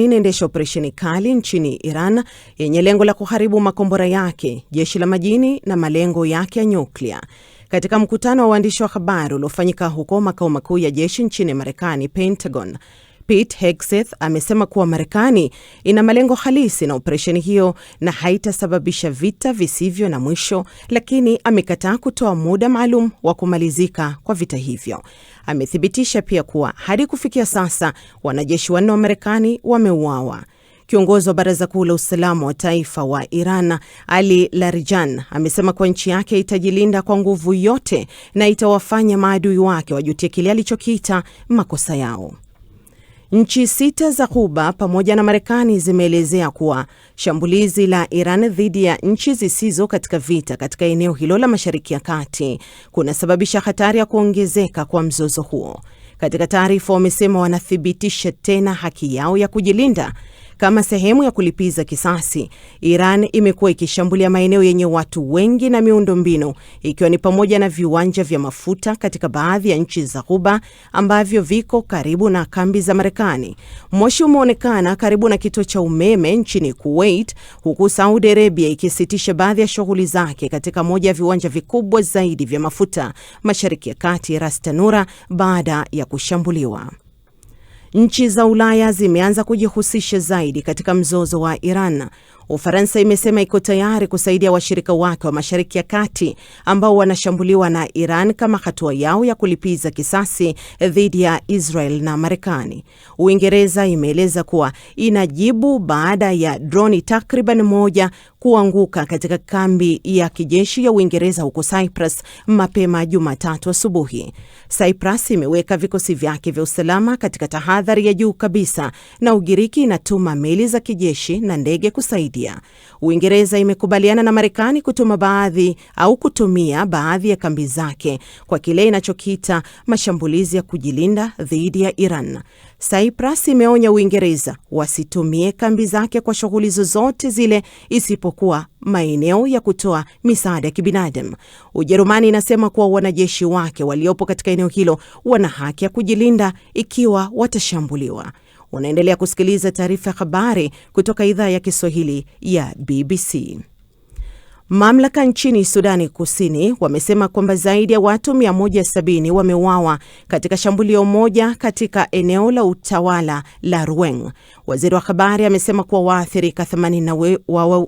Inaendesha operesheni kali nchini Iran yenye lengo la kuharibu makombora yake, jeshi la majini na malengo yake ya nyuklia. Katika mkutano wa waandishi wa habari uliofanyika huko makao makuu ya jeshi nchini Marekani, Pentagon, Pete Hegseth amesema kuwa Marekani ina malengo halisi na operesheni hiyo na haitasababisha vita visivyo na mwisho, lakini amekataa kutoa muda maalum wa kumalizika kwa vita hivyo. Amethibitisha pia kuwa hadi kufikia sasa wanajeshi 4 wa Marekani wameuawa. Kiongozi wa Baraza Kuu la Usalama wa Taifa wa Iran, Ali Larijani, amesema kwa nchi yake itajilinda kwa nguvu yote na itawafanya maadui wake wajutie kile alichokiita makosa yao. Nchi 6 za Ghuba pamoja na Marekani zimeelezea kuwa shambulizi la Iran dhidi ya nchi zisizo katika vita katika eneo hilo la Mashariki ya Kati kunasababisha hatari ya kuongezeka kwa mzozo huo. Katika taarifa wamesema wanathibitisha tena haki yao ya kujilinda. Kama sehemu ya kulipiza kisasi, Iran imekuwa ikishambulia maeneo yenye watu wengi na miundombinu, ikiwa ni pamoja na viwanja vya mafuta katika baadhi ya nchi za Ghuba ambavyo viko karibu na kambi za Marekani. Moshi umeonekana karibu na kituo cha umeme nchini Kuwait, huku Saudi Arabia ikisitisha baadhi ya shughuli zake katika moja ya viwanja vikubwa zaidi vya mafuta Mashariki ya Kati, Ras Tanura, baada ya kushambuliwa. Nchi za Ulaya zimeanza kujihusisha zaidi katika mzozo wa Iran. Ufaransa imesema iko tayari kusaidia washirika wake wa Mashariki ya Kati ambao wanashambuliwa na Iran kama hatua yao ya kulipiza kisasi dhidi ya Israel na Marekani. Uingereza imeeleza kuwa inajibu baada ya droni takriban 1 kuanguka katika kambi ya kijeshi ya Uingereza huko Cyprus mapema Jumatatu asubuhi. Cyprus imeweka vikosi vyake vya usalama katika tahadhari ya juu kabisa, na Ugiriki inatuma meli za kijeshi na ndege kusaidia. Uingereza imekubaliana na Marekani kutumia baadhi ya kambi zake kwa kile inachokita mashambulizi ya kujilinda dhidi ya Iran. Cyprus imeonya Uingereza wasitumie kambi zake kwa shughuli zozote zile isipokuwa maeneo ya kutoa misaada ya kibinadamu. Ujerumani inasema kuwa wanajeshi wake waliopo katika eneo hilo wana haki ya kujilinda ikiwa watashambuliwa. Unaendelea kusikiliza taarifa ya habari kutoka idhaa ya Kiswahili ya BBC. Mamlaka nchini Sudani Kusini wamesema kwamba zaidi ya watu 170 wameuawa katika shambulio moja katika eneo la utawala la Rueng. Waziri wa habari amesema kuwa waathirika 80